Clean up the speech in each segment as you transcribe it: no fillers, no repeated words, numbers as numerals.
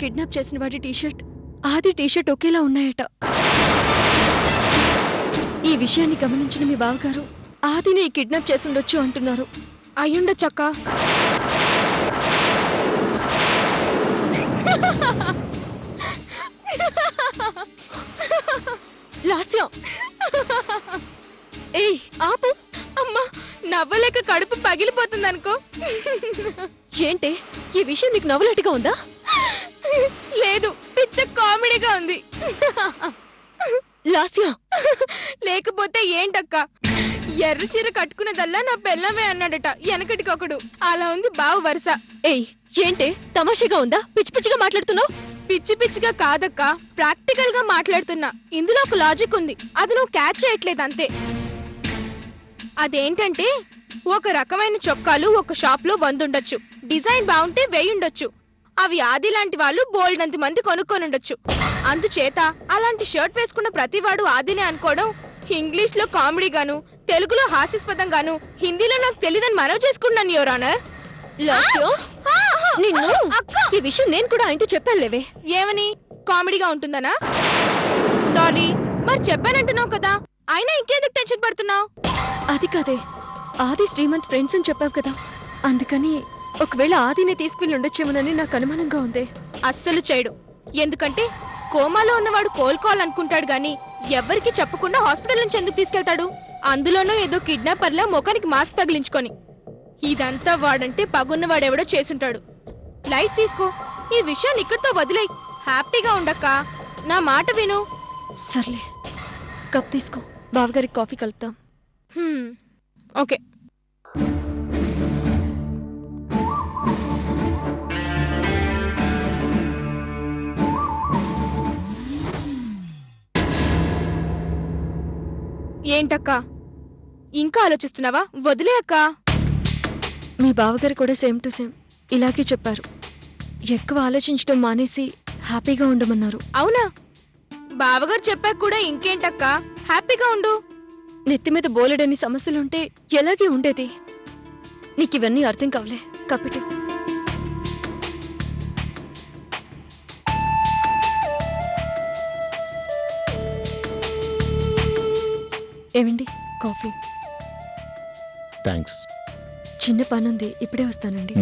Kidnap చేసిన వాడి T shirt ఆది టీషర్ట్ ఒకేలా ఉన్నాయట. ఈ విషయాన్ని గమనించిన మీ బావగారు ఆదిని కిడ్నాప్ చేసి ఉండొచ్చు అంటున్నారు. అయ్యుండొచ్చక్క. లాస్యం, ఏయ్ ఆపు. అమ్మా, నవ్వలేక కడుపు పగిలిపోతుంది అనుకో. ఏంటే ఈ విషయం నీకు నవ్వులాటిగా ఉందా? లేదు, పిచ్చ కామెడీగా ఉంది. లాస్యం, లేకపోతే ఏంటక్క, ఎర్ర చీర కట్టుకునేదల్లా నా పెళ్ళవే అన్నాడట వెనకటికొకడు. అలా ఉంది బావు వరుస. ఏయ్ ఏంటే తమాషాగా ఉందా? పిచ్చి పిచ్చిగా మాట్లాడుతున్నావు. పిచ్చి పిచ్చిగా కాదక్క, ప్రాక్టికల్ గా మాట్లాడుతున్నా. ఇందులో ఒక లాజిక్ ఉంది, అది నువ్వు క్యాచ్ చేయట్లేదు అంతే. అదేంటంటే ఒక రకమైన చొక్కాలు ఒక షాప్ లో 100 ఉండొచ్చు, డిజైన్ బాగుంటే 1000 ఉండొచ్చు. అవి ఆది లాంటి వాళ్ళు బోల్డంత మంది కొనుక్కొని ఉండొచ్చు. అందుచేత అలాంటి షర్ట్ వేసుకున్న ప్రతివాడు ఆదినే అనుకోవడం ఇంగ్లీష్ లో కామెడీగాను, తెలుగులో హాస్యాస్పదంగాను, హిందీలో నాకు తెలియదని మనవి చేసుకున్నాను యువర్ ఆనర్. నిన్ను ఈ విషయం నేను కూడా ఆయనతో చెప్పానులేవే. ఏమని? కామెడీగా ఉంటుందనా? సారీ, మరి చెప్పానంటున్నావు కదా, అయినా ఇంకెందుకు టెన్షన్ పడుతున్నావు? అది కాదే, ఆది శ్రీమంత్ ఫ్రెండ్స్ అని చెప్పావు కదా, అందుకని ఒకవేళ ఆదినే తీసుకెళ్ళి ఉండొచ్చేమోనని నాకు అనుమానంగా ఉంది. అస్సలు చేయడు. ఎందుకంటే కోమాలో ఉన్నవాడు కోలుకోవాలనుకుంటాడు గాని ఎవ్వరికి చెప్పకుండా హాస్పిటల్ నుంచి ఎందుకు తీసుకెళ్తాడు? అందులోనూ ఏదో కిడ్నాపర్లా ముఖానికి మాస్క్ తగిలించుకొని. ఇదంతా వాడంటే పగున్నవాడెవడో చేసుంటాడు. లైట్ తీసుకో, ఈ విషయాన్ని ఇక్కడితో వదిలేయ్. హ్యాపీగా ఉండక్క, నా మాట విను. సర్లే, కప్ తీసుకో, బావగారికి కాఫీ కలుపుతాం. ఓకే. ఏంటక్క, ఇంకా ఆలోచిస్తున్నావా? వదిలే అక్క. మీ బావగారు కూడా సేమ్ టు సేమ్ ఇలాగే చెప్పారు. ఎక్కువ ఆలోచించడం మానేసి హ్యాపీగా ఉండమన్నారు. అవునా? బావగారు చెప్పాక కూడా ఇంకేంటక్క, హ్యాపీగా ఉండు. నెత్తి మీద బోలెడని సమస్యలుంటే ఎలాగే ఉండేది. నీకివన్నీ అర్థం కావలే. కప్పిటు. ఏమండి, కాఫీ? థ్యాంక్స్. చిన్న పనుంది, ఇప్పుడే వస్తానండి.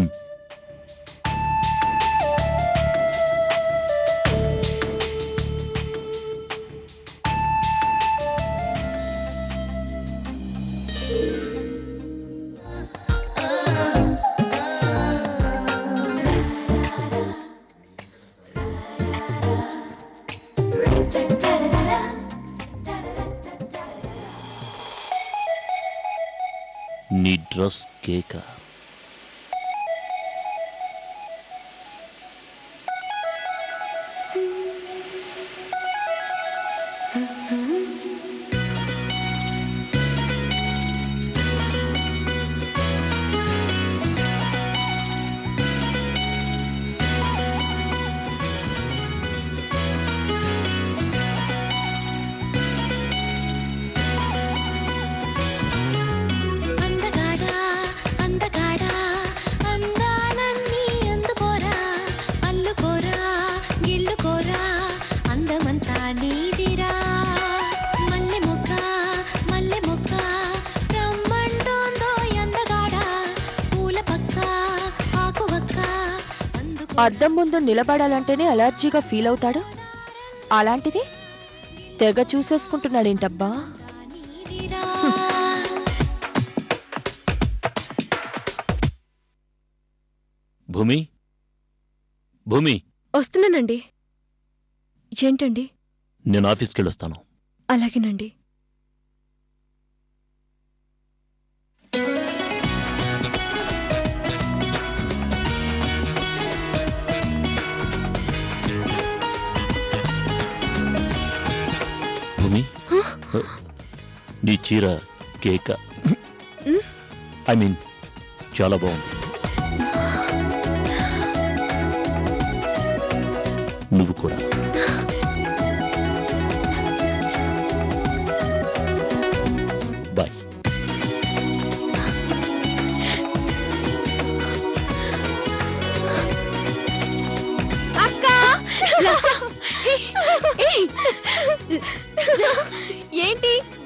నీ డ్రెస్ కేక. అద్దం ముందు నిలబడాలంటేనే అలర్జీగా ఫీల్ అవుతాడు. అలాంటిది తెగ చూసేసుకుంటున్నాడేంటబ్బా. భూమి, భూమి, వస్తున్నానండి. ఏంటండి? నేను ఆఫీస్కి వెళ్ళొస్తాను. అలాగేనండి. భూమి, నీ చీర కేక. ఐ మీన్ చాలా బాగుంది. నువ్వు కూడా. బాయ్. అక్క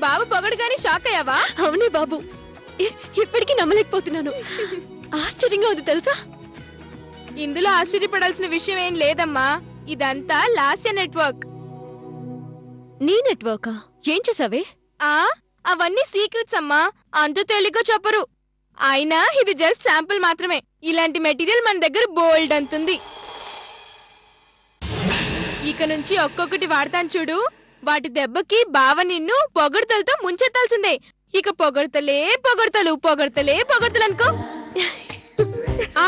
బావ పొగడుగాని షాక్ అయ్యావా? అవునే బాబు, ఇప్పటికీ నమ్మలేకపోతున్నాను. ఆశ్చర్యంగా ఉంది తెలుసా. ఇందులో ఆశ్చర్యపడాల్సిన విషయం ఏం లేదమ్మా, ఇదంతా లాస్య నెట్వర్క్. నీ నెట్వర్కా? ఏం చేసావే? అవన్నీ సీక్రెట్స్ అమ్మా, అంత తేలిగ్గా చెప్పరు. అయినా ఇది జస్ట్ శాంపుల్ మాత్రమే. ఇలాంటి మెటీరియల్ మన దగ్గర బోల్డ్ అంతుంది. ఇక నుంచి ఒక్కొక్కటి వాడతాను చూడు, వాటి దెబ్బకి బావ నిన్ను పొగడ్తలతో ముంచెత్తాల్సిందే. ఇక పొగడ్తలే పొగడ్తలు అనుకో.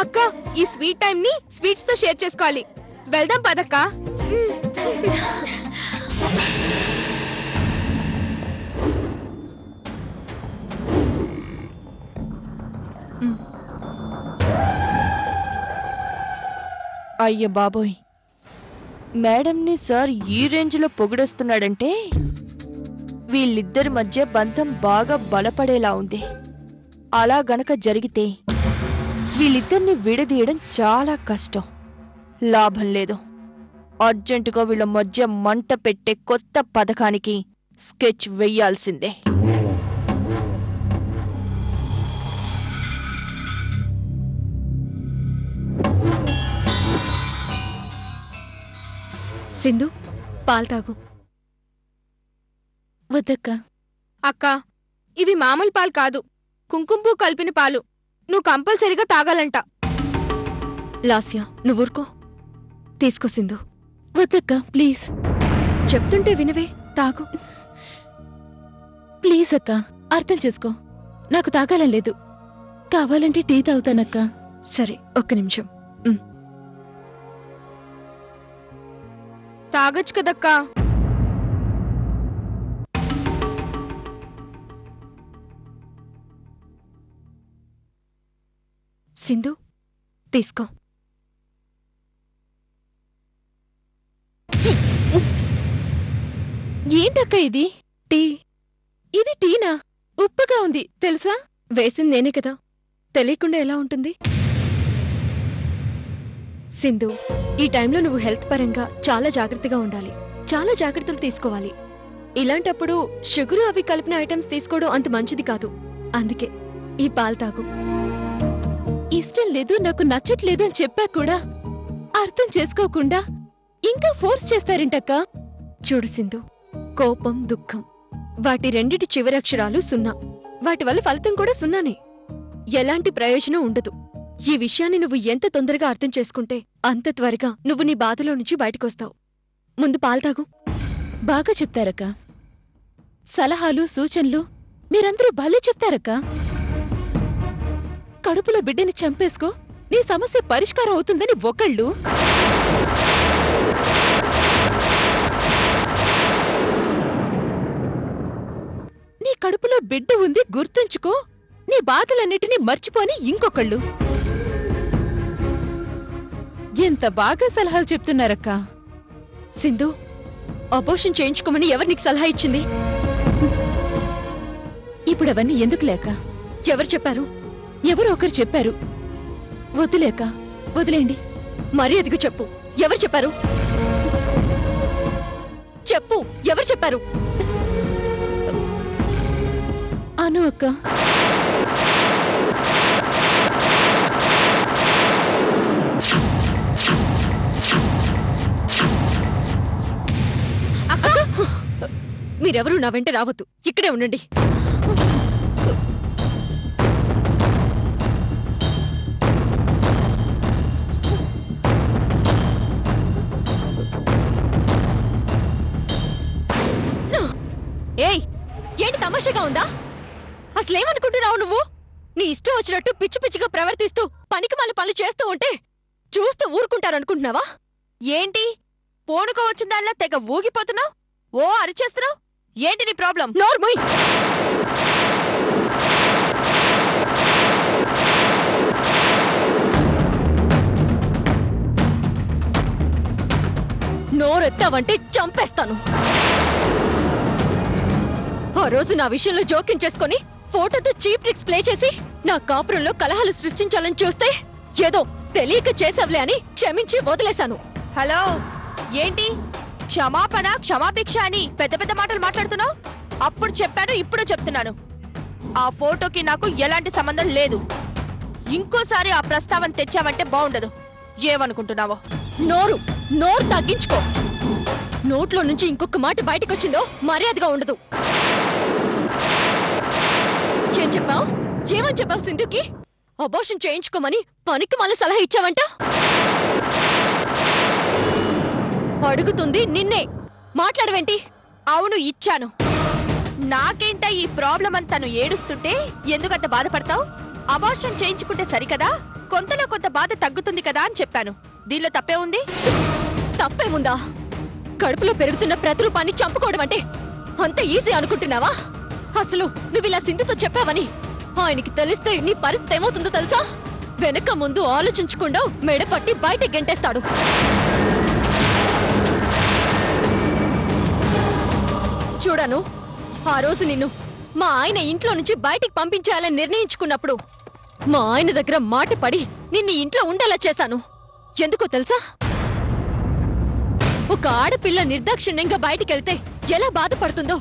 అక్క, ఈ స్వీట్ టైం ని స్వీట్స్ తో షేర్ చేసుకోవాలి. వెళ్దాం పదక్క. అయ్య బాబోయ్, మేడంని సార్ ఈ రేంజ్లో పొగిడేస్తున్నాడంటే వీళ్ళిద్దరి మధ్య బంధం బాగా బలపడేలా ఉంది. అలా గనక జరిగితే వీళ్ళిద్దరిని విడదీయడం చాలా కష్టం. లాభం లేదు. అర్జెంటుగా వీళ్ళ మధ్య మంట పెట్టే కొత్త పథకానికి స్కెచ్ వెయ్యాల్సిందే. సింధు, పాలు తాగు. వద్దక్క. అక్క, ఇవి మామూలు పాలు కాదు, కుంకుమ పువ్వు కలిపిన పాలు. నువ్వు కంపల్సరీగా తాగాలంట. లాస్య, నువ్వు ఊరుకో. తీసుకో సింధు. వద్దక్క, ప్లీజ్. చెప్తుంటే వినవే, తాగు. ప్లీజ్ అక్క, అర్థం చేసుకో. నాకు తాగాలని లేదు. కావాలంటే టీ తాగుతానక్క. సరే, ఒక్క నిమిషం. తాగొచ్చు కదక్కా. సింధు, తీసుకో. ఏంటక్క ఇది? టీ. ఇది టీనా? ఉప్పుగా ఉంది తెలుసా? వేసింది నేనే కదా, తెలియకుండా ఎలా ఉంటుంది? సింధు, ఈ టైంలో నువ్వు హెల్త్ పరంగా చాలా జాగ్రత్తగా ఉండాలి. చాలా జాగ్రత్తలు తీసుకోవాలి. ఇలాంటప్పుడు షుగరు అవి కలిపిన ఐటమ్స్ తీసుకోవడం అంత మంచిది కాదు. అందుకే ఈ పాలు తాగు. ఇష్టం లేదు, నాకు నచ్చట్లేదు అని చెప్పా కూడా అర్థం చేసుకోకుండా ఇంకా ఫోర్స్ చేస్తారేంటక్క? చూడు సింధు, కోపం, దుఃఖం వాటి రెండిటి చివరక్షరాలు 0. వాటి వల్ల ఫలితం కూడా 0నే. ఎలాంటి ప్రయోజనం ఉండదు. ఈ విషయాన్ని నువ్వు ఎంత తొందరగా అర్థం చేసుకుంటే అంత త్వరగా నువ్వు నీ బాధలో నుంచి బయటకొస్తావు. ముందు పాలు తాగు. బాగా చెప్తారక్క. సలహాలు, సూచనలు మీరందరూ భలే చెప్తారక్క. కడుపులో బిడ్డని చంపేసుకో, నీ సమస్య పరిష్కారం అవుతుందని ఒకళ్ళు, నీ కడుపులో బిడ్డ ఉంది గుర్తుంచుకో, నీ బాధలన్నిటినీ మర్చిపోని ఇంకొకళ్ళు. ఎంత బాగా సలహాలు చెప్తున్నారక్క. సింధు, అబోర్షన్ చేయించుకోమని ఎవరు నీకు సలహా ఇచ్చింది? ఇప్పుడు అవన్నీ ఎందుకు లేక? ఎవరు చెప్పారు? ఎవరో ఒకరు చెప్పారు. వదిలేక వదిలేండి. మర్యాదగా చెప్పు, ఎవరు చెప్పారు? చెప్పు, ఎవరు చెప్పారు? అను అక్క. మీరెవరూ నా వెంట రావద్దు, ఇక్కడే ఉండండి. ఏయ్, ఏంటి తమాషాగా ఉందా? అసలేమనుకుంటున్నావు నువ్వు? నీ ఇష్టం వచ్చినట్టు పిచ్చి పిచ్చిగా ప్రవర్తిస్తూ పనికిమాల పనులు చేస్తూ ఉంటే చూస్తూ ఊరుకుంటారనుకుంటున్నావా? ఏంటి పోనుకో వచ్చిందాల్లా తెగ ఊగిపోతున్నావు? ఓ అరిచేస్తున్నావు? ఏంటి నీ ప్రాబ్లం? నోర్మోయ్! నోరెత్తావంటే చంపేస్తాను. ఆ రోజు నా విషయంలో జోక్యం చేసుకొని ఫోటోతో చీప్ ట్రిక్స్ ప్లే చేసి నా కాపురంలో కలహాలు సృష్టించాలని చూస్తే ఏదో తెలియక చేసావులే అని క్షమించి వదిలేశాను. హలో, ఏంటి క్షమాపణ క్షమాభిక్ష అని పెద్ద పెద్ద మాటలు మాట్లాడుతున్నావు? అప్పుడు చెప్పాను, ఇప్పుడు చెప్తున్నాను. ఆ ఫోటోకి నాకు ఎలాంటి సంబంధం లేదు. ఇంకోసారి ఆ ప్రస్తావన తెచ్చావంటే బాగుండదు. ఏమనుకుంటున్నావో? నోరు నోరు తగ్గించుకో. నోట్లో నుంచి ఇంకొక మాట బయటకు వచ్చిందో మర్యాదగా ఉండదు. ఏం చెప్పావు? ఏమని చెప్పావు సింధుకి? అబోర్షన్ చేయించుకోమని పనికి మళ్ళీ సలహా ఇచ్చావంట. అడుగుతుంది నిన్నే, మాట్లాడవేంటి? అవును, ఇచ్చాను. నాకేంటా ఈ ప్రాబ్లం అని తను ఏడుస్తుంటే ఎందుకంత బాధపడతావు? అబార్షన్ చేయించుకుంటే సరికదా, కొంతలో కొంత బాధ తగ్గుతుంది కదా అని చెప్పాను. దీనిలో తప్పే ఉంది? తప్పేముందా? కడుపులో పెరుగుతున్న ప్రతిరూపాన్ని చంపుకోవడం అంటే అంత ఈజీ అనుకుంటున్నావా? అసలు నువ్విలా సింధుతో చెప్పావని ఆయనకి తెలిస్తే నీ పరిస్థితి ఏమవుతుందో తెలుసా? వెనక ముందు ఆలోచించకుండా మెడపట్టి బయట గెంటేస్తాడు. చూడను, ఆ రోజు నిన్ను మా ఆయన ఇంట్లో నుంచి బయటికి పంపించేయాలని నిర్ణయించుకున్నప్పుడు మా ఆయన దగ్గర మాట పడి నిన్ను ఇంట్లో ఉండేలా చేశాను. ఎందుకో తెలుసా? ఒక ఆడపిల్ల నిర్దాక్షిణ్యంగా బయటికెళ్తే ఎలా బాధపడుతుందో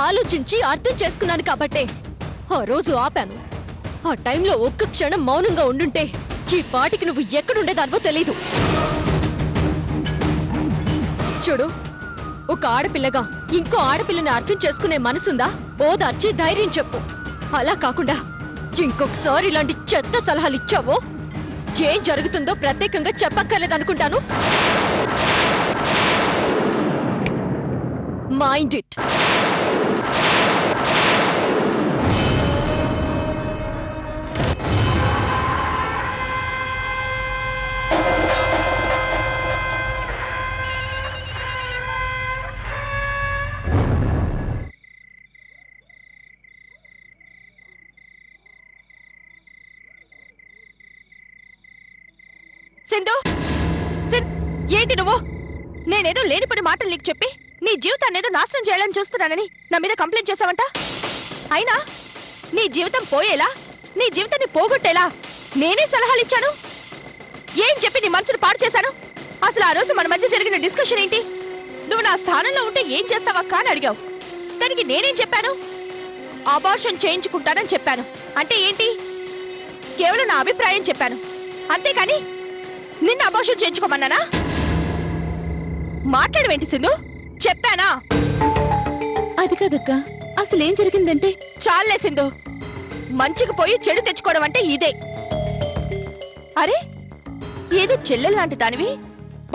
ఆలోచించి అర్థం చేసుకున్నాను కాబట్టే ఆ రోజు ఆపాను. ఆ టైంలో ఒక్క క్షణం మౌనంగా ఉండుంటే ఈ పాటికి నువ్వు ఎక్కడుండేదానివో తెలీదు. చూడు, ఒక ఆడపిల్లగా ఇంకో ఆడపిల్లని అర్థం చేసుకునే మనసుందా? ఓదార్చి ధైర్యం చెప్పు. అలా కాకుండా ఇంకొకసారి ఇలాంటి చెత్త సలహాలు ఇచ్చావో ఏం జరుగుతుందో ప్రత్యేకంగా చెప్పక్కర్లేదనుకుంటాను. Mind it. సింధు, ఏంటి నువ్వు? నేనేదో లేనిపడి మాటలు నీకు చెప్పి నీ జీవితాన్ని ఏదో నాశనం చేయాలని చూస్తున్నానని నా మీద కంప్లైంట్ చేసావంట. అయినా నీ జీవితం పోయేలా, నీ జీవితాన్ని పోగొట్టేలా నేనే సలహాలు ఇచ్చాను. ఏం చెప్పి నీ మనసును పాడు చేశాను? అసలు ఆ రోజు మన మధ్య జరిగిన డిస్కషన్ ఏంటి? నువ్వు నా స్థానంలో ఉంటే ఏం చేస్తావా అని అడిగావు. దానికి నేనేం చెప్పాను? అబార్షన్ చేయించుకుంటానని చెప్పాను. అంటే ఏంటి? కేవలం నా అభిప్రాయం చెప్పాను, అంతేకాని నిన్న అబార్షన్ చేయించుకోమన్నానా? మాట్లాడవేంటి సింధు? చెప్పానా? అది కాదక్క, అసలేం జరిగిందంటే. చాలే సింధు, మంచికి పోయి చెడు తెచ్చుకోవడం అంటే ఇదే. అరే, ఏదో చెల్లెలు లాంటి దానివి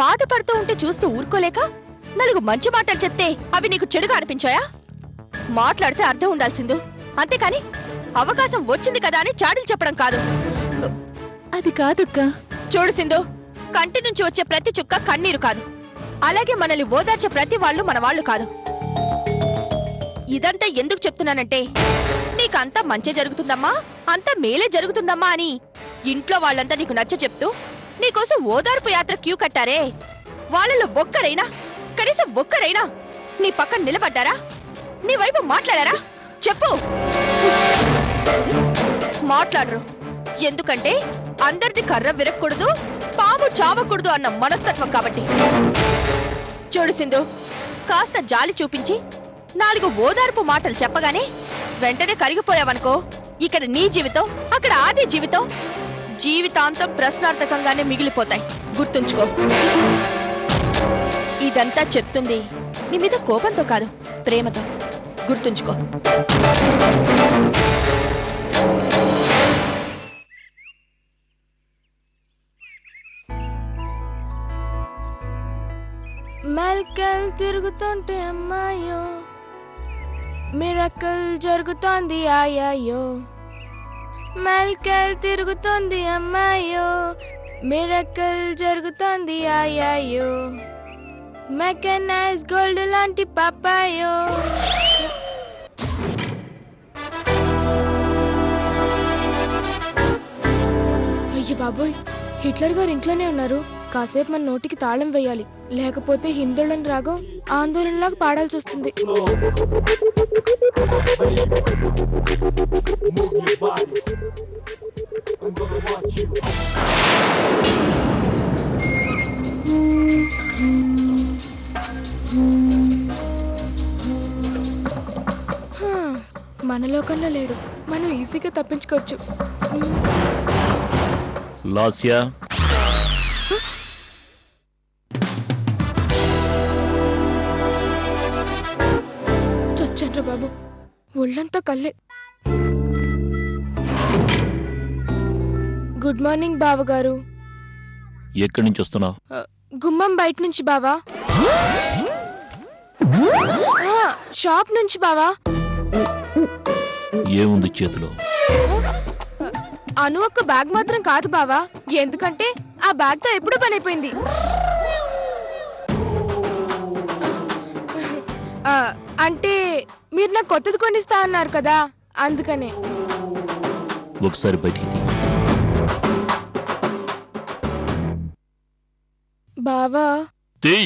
బాధపడుతూ ఉంటే చూస్తూ ఊరుకోలేక నలుగు మంచి మాటలు చెప్తే అవి నీకు చెడుగా అనిపించాయా? మాట్లాడితే అర్థం ఉండాలి సింధు, అంతేకాని అవకాశం వచ్చింది కదా అని చాడీలు చెప్పడం కాదు. అది కాదక్క. చూడు సింధు, కంటి నుంచి వచ్చే ప్రతి చుక్క కన్నీరు కాదు. అలాగే మనల్ని ఓదార్చే ప్రతి వాళ్ళు మన వాళ్ళు కాదు. ఇదంతా ఎందుకు చెప్తున్నానంటే నీకంతా మంచి జరుగుతుందమ్మా, అంతా మేలే జరుగుతుందమ్మా అని ఇంట్లో వాళ్ళంతా నీకు నచ్చ చెప్తూ నీకోసం ఓదార్పు యాత్ర క్యూ కట్టారే, వాళ్ళలో ఒక్కరైనా, కనీసం ఒక్కరైనా నీ పక్కన నిలబడ్డారా? నీ వైపు మాట్లాడారా? చెప్పు. మాట్లాడరు. ఎందుకంటే అందరిది కర్ర విరక్కూడదు, పాము చావకూడదు అన్న మనస్తత్వం కాబట్టి. చూడు సింధు, కాస్త జాలి చూపించి 4 ఓదార్పు మాటలు చెప్పగానే వెంటనే కరిగిపోయావనుకో, ఇక్కడ నీ జీవితం, అక్కడ ఆది జీవితం జీవితాంతం ప్రశ్నార్థకంగానే మిగిలిపోతాయి. గుర్తుంచుకో. ఇదంతా చెప్తుంది నీ మీద కోపంతో కాదు, ప్రేమతో. గుర్తుంచుకో. మెల్కల్ తిరుగుతుంటే అమ్మాయో, మిరకల్ జరుగుతోంది ఆయాయో. మెల్కల్ తిరుగుతోంది అమ్మాయో, మిరకల్ జరుగుతోంది ఆయాయో. మెకనైజ్ గోల్డ్ లాంటి పాపాయో. అయ్య బాబోయ్, హిట్లర్ గారు ఇంట్లోనే ఉన్నారు. కాసేపు మన నోటికి తాళం వేయాలి, లేకపోతే హిందోళన రాగం ఆందోళనలాగా పాడాల్సి వస్తుంది. మన లోకంలో లేడు, మనం ఈజీగా తప్పించుకోవచ్చు. లాస్యా చచ్చండ్రా బాబు, ఒళ్ళంతా కళ్ళే. గుడ్ మార్నింగ్ బావగారు. ఎక్కడి నుంచి వస్తున్నావు? గుమ్మం బయట నుంచి బావా. షాప్ నుంచి బావా. ఏముంది చేతిలో? అను ఒక్క బ్యాగ్ మాత్రం కాదు బావా, ఎందుకంటే ఆ బ్యాగ్ తో ఎప్పుడూ పని అయిపోయింది. అంటే మీరు నాకు కొత్తది కొనిస్తా అన్నారు కదా, అందుకనే. ఒకసారి బయటికి తీ. బావా తీ.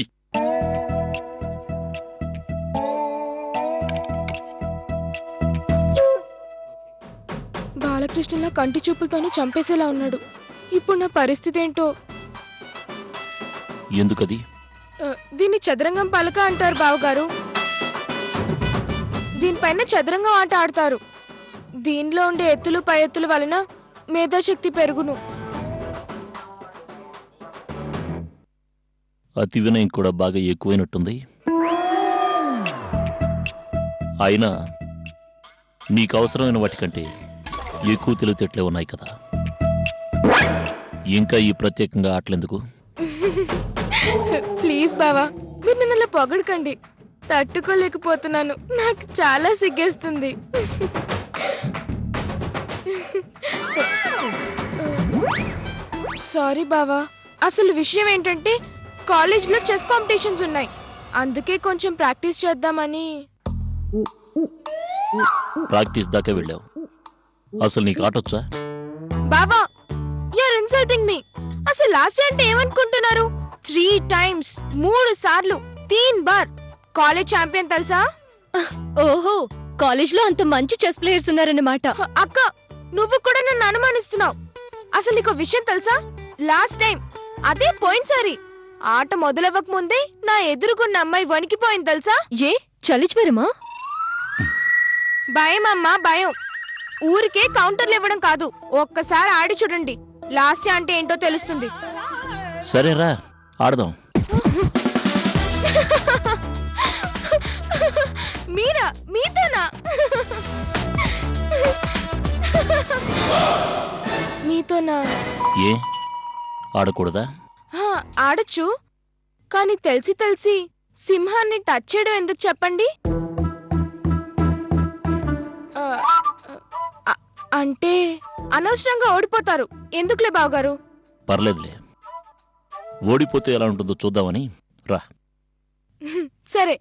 బాలకృష్ణలా కంటి చూపులతోనే చంపేసేలా ఉన్నాడు. ఇప్పుడు నా పరిస్థితి ఏంటో. ఎందుకది? దీన్ని చదరంగం పలక అంటారు బావగారు. దీనిపైన చదరంగం ఆట ఆడతారు. దీనిలో ఉండే ఎత్తులు పై ఎత్తుల వలన మేధాశక్తి పెరుగును. అతి వినయం కూడా బాగా ఎక్కువైనట్టుంది. అయినా నీకు అవసరమైన వాటికంటే ఎక్కువ తెలివితేటలే ఉన్నాయి కదా, ఇంకా ఈ ప్రత్యేకంగా ఆటలెందుకు? ప్లీజ్ బావా, మీరు నన్ను అలా పొగడకండి. తట్టుకోలేకపోతున్నాను, నాకు చాలా సిగ్గేస్తుంది. సారీ బావా, అసలు విషయం ఏంటంటే కాలేజ్లో చెస్ కాంపిటీషన్స్ ఉన్నాయి, అందుకే కొంచెం ప్రాక్టీస్ చేద్దామని. ప్రాక్టీస్ దాకా వెళ్ళావు, అసలు నీకు ఆటొచ్చా? బావా, యూఆర్ ఇన్సల్టింగ్ మీ. అసలు లాస్ట్ అంటే ఏమనుకుంటున్నారు? 3 times 3 సార్లు 3 బార్ కాలేజ్ ఛాంపియన్ తెలుసా? ఓహో, కాలేజ్లో అంత మంచి చెస్ ప్లేయర్స్ ఉన్నారన్నమాట. అక్క, నువ్వు కూడా నన్ను అనుమానిస్తున్నావు. అసలు నీకు విషయం తెలుసా? లాస్ట్ టైం అదే పోయినసారి ఆట మొదలవ్వక ముందే నా ఎదురుకున్న అమ్మాయి వణికిపోయింది తెలుసా? ఏ చలి జ్వరమా? భయం అమ్మా, భయం. ఊరికే కౌంటర్లు ఇవ్వడం కాదు, ఒక్కసారి ఆడి చూడండి, లాస్ట్ అంటే ఏంటో తెలుస్తుంది. సరేరా, ఆడదాం. మీరా? మీతోనా? మీతోనా? ఏ ఆడకూడదా? ఆడచ్చు, కానీ తెలిసి తెలిసి సింహాన్ని టచ్ చేయడం ఎందుకు చెప్పండి? అంటే అనవసరంగా ఓడిపోతారు, ఎందుకులే బావగారు. పర్లేదులే, ఓడిపోతే ఎలా ఉంటుందో చూద్దామని రా. సరే,